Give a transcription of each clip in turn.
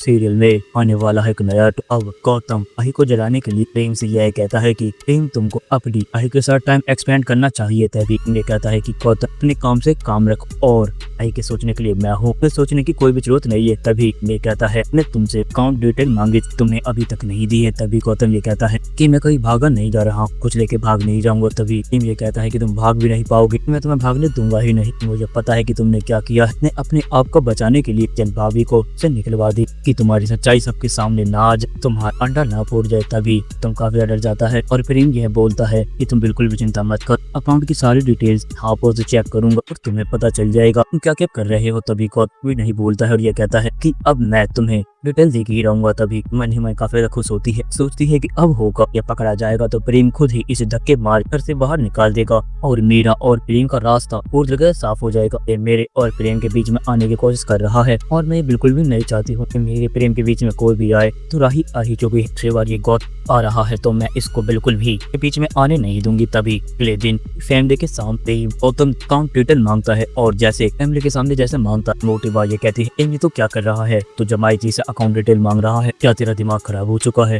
Serial में आने वाला है एक नया। तो अब गौतम आही को जलाने के लिए प्रेम से यह कहता है कि प्रेम तुमको अपनी आही के साथ टाइम एक्सपेंड करना चाहिए। तभी ये कहता है कि गौतम अपने काम से काम रखो और आही के सोचने के लिए मैं हूँ, तो सोचने की कोई भी जरूरत नहीं है। तभी ये कहता है मैं तुमसे अकाउंट डिटेल मांगी, तुमने अभी तक नहीं दी है। तभी गौतम ये कहता है कि मैं कहीं भागा नहीं जा रहा हूँ, कुछ लेके भाग नहीं जाऊंगा। तभी प्रेम ये कहता है कि तुम भाग भी नहीं पाओगे, मैं तुम्हें भागने दूंगा ही नहीं। मुझे पता है कि तुमने क्या किया है, अपने आप को बचाने के लिए जन भाभी को से निकलवा दी कि तुम्हारी सच्चाई सबके सामने ना आ जाए, तुम्हारा अंडा ना फूट जाए। तभी तुम काफी डर जाता है और प्रेम यह बोलता है कि तुम बिल्कुल भी चिंता मत कर, अकाउंट की सारी डिटेल्स आपको से चेक करूंगा और तुम्हें पता चल जाएगा तुम क्या क्या कर रहे हो। तभी गौतम भी नहीं बोलता है और यह कहता है कि अब मैं तुम्हें डिटेल देके ही रहूंगा। तभी मन ही मन काफी खुश होती है, सोचती है कि अब होगा या पकड़ा जाएगा तो प्रेम खुद ही इसे धक्के मार घर से बाहर निकाल देगा और मेरा और प्रेम का रास्ता पूरी जगह साफ हो जाएगा। ये मेरे और प्रेम के बीच में आने की कोशिश कर रहा है और मैं बिल्कुल भी नहीं चाहती हूँ कि मेरे प्रेम के बीच में कोई भी आए। तो राही आही जो भी ये गौतम आ रहा है तो मैं इसको बिल्कुल भी के बीच में आने नहीं दूंगी। तभी अगले दिन फैमिली के सामने गौतम अकाउंट डिटेल मांगता है और जैसे फैमिली के सामने जैसे मांगता मोटी बात ये कहती है ये तो क्या कर रहा है, तो जमाई जी से अकाउंट डिटेल मांग रहा है, क्या तेरा दिमाग खराब हो चुका है।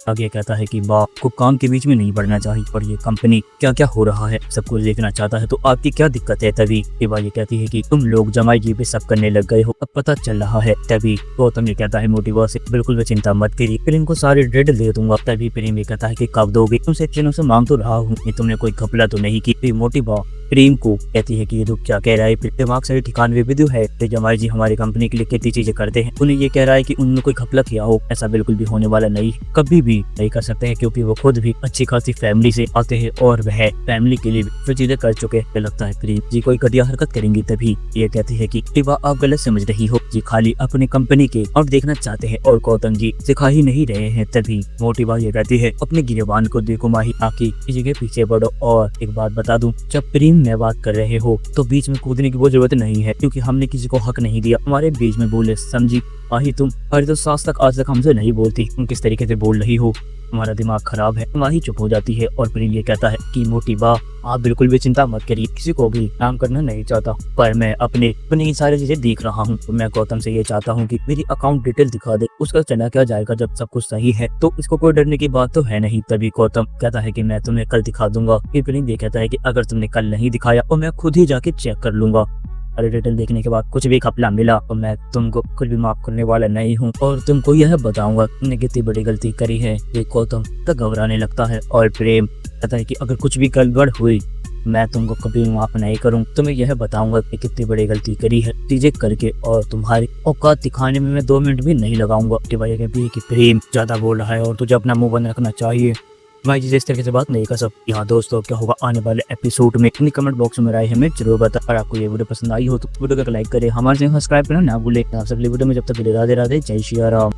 आगे कहता है कि बाप को काम के बीच में नहीं बढ़ना चाहिए और ये कंपनी क्या क्या हो रहा है सब कुछ देखना चाहता है, तो आपकी क्या दिक्कत है। तभी ये कहती है कि तुम लोग जमाई जी पे सब करने लग गए हो, अब पता चल रहा है। तभी गौतम ये कहता है मोटी बात से बिल्कुल भी चिंता मत करिए, प्रेम को सारे डिटेल दे दूंगा। तभी प्रेम ये कहता है कि कब दोगे, तुमसे दिनों से मांग तो रहा हूँ, तुमने कोई घपला तो नहीं की। मोटी बात प्रेम को कहती है कि ये तो क्या कह रहा है, दिमाग से ठिकाने भी है। तो जमाई जी हमारी कंपनी के लिए कितनी चीजें करते हैं, उन्हें ये कह रहा है कि उन्होंने कोई घपला किया हो, ऐसा बिल्कुल भी होने वाला नहीं, कभी भी नहीं कर सकते हैं क्योंकि वो खुद भी अच्छी खासी फैमिली से आते हैं और वह फैमिली के लिए भी चीजें कर चुके हैं। लगता है प्रेम जी कोई घटिया हरकत करेंगी। तभी ये कहती है कि आप गलत समझ रही हो, जी खाली अपनी कंपनी के और देखना चाहते हैं और गौतम जी सिखा ही नहीं रहे हैं। तभी मोटी बात ये कहती है अपने गिरबान को देखो माही, आकी किसी के पीछे बढ़ो। और एक बात बता दूं, जब प्रेम में बात कर रहे हो तो बीच में कूदने की वो जरूरत नहीं है क्योंकि हमने किसी को हक नहीं दिया हमारे बीच में बोले, समझी माही तुम। अरे तो सास तक आज तक हमसे नहीं बोलती, तुम किस तरीके से बोल रही हो, हमारा दिमाग खराब है। माही चुप हो जाती है और प्रेम ये कहता है कि मोटी बा आप बिल्कुल भी चिंता मत करिए, किसी को भी काम करना नहीं चाहता, पर मैं अपनी सारी चीजें देख रहा हूँ। तो मैं गौतम से ये चाहता हूँ कि मेरी अकाउंट डिटेल दिखा दे, उसका चला क्या जाएगा जब सब कुछ सही है, तो इसको कोई डरने की बात तो है नहीं। तभी गौतम कहता है कि मैं तुम्हें कल दिखा दूंगा। फिर प्रेम ये कहता है कि अगर तुमने कल नहीं दिखाया तो मैं खुद ही जाके चेक कर लूंगा, अरे डिटेल देखने के बाद कुछ भी घपला मिला तो मैं तुमको कुछ भी माफ करने वाला नहीं हूँ और तुमको यह बताऊंगा तुमने कितनी बड़ी गलती करी है। ये गौतम तक घबराने लगता है और प्रेम कहता है कि अगर कुछ भी गड़बड़ हुई मैं तुमको कभी माफ नहीं करूँ, तुम्हें यह बताऊंगा कि कितनी बड़ी गलती करी है चीजें करके और तुम्हारी औकात दिखाने में मैं 2 मिनट भी नहीं लगाऊंगा। कि प्रेम ज्यादा बोल रहा है और तुझे अपना मुंह बंद रखना चाहिए, भाई जी इस तरीके से बात नहीं कर सकती। यहाँ दोस्तों क्या होगा आने वाले एपिसोड में अपनी कमेंट बॉक्स में राय हमें जरूर बता। अगर आपको ये वीडियो पसंद आई हो तो वीडियो को लाइक करें, हमारे चैनल सब्सक्राइब करना ना भूले। आप सब वीडियो में जब तक राधे राधे, जय श्री राम।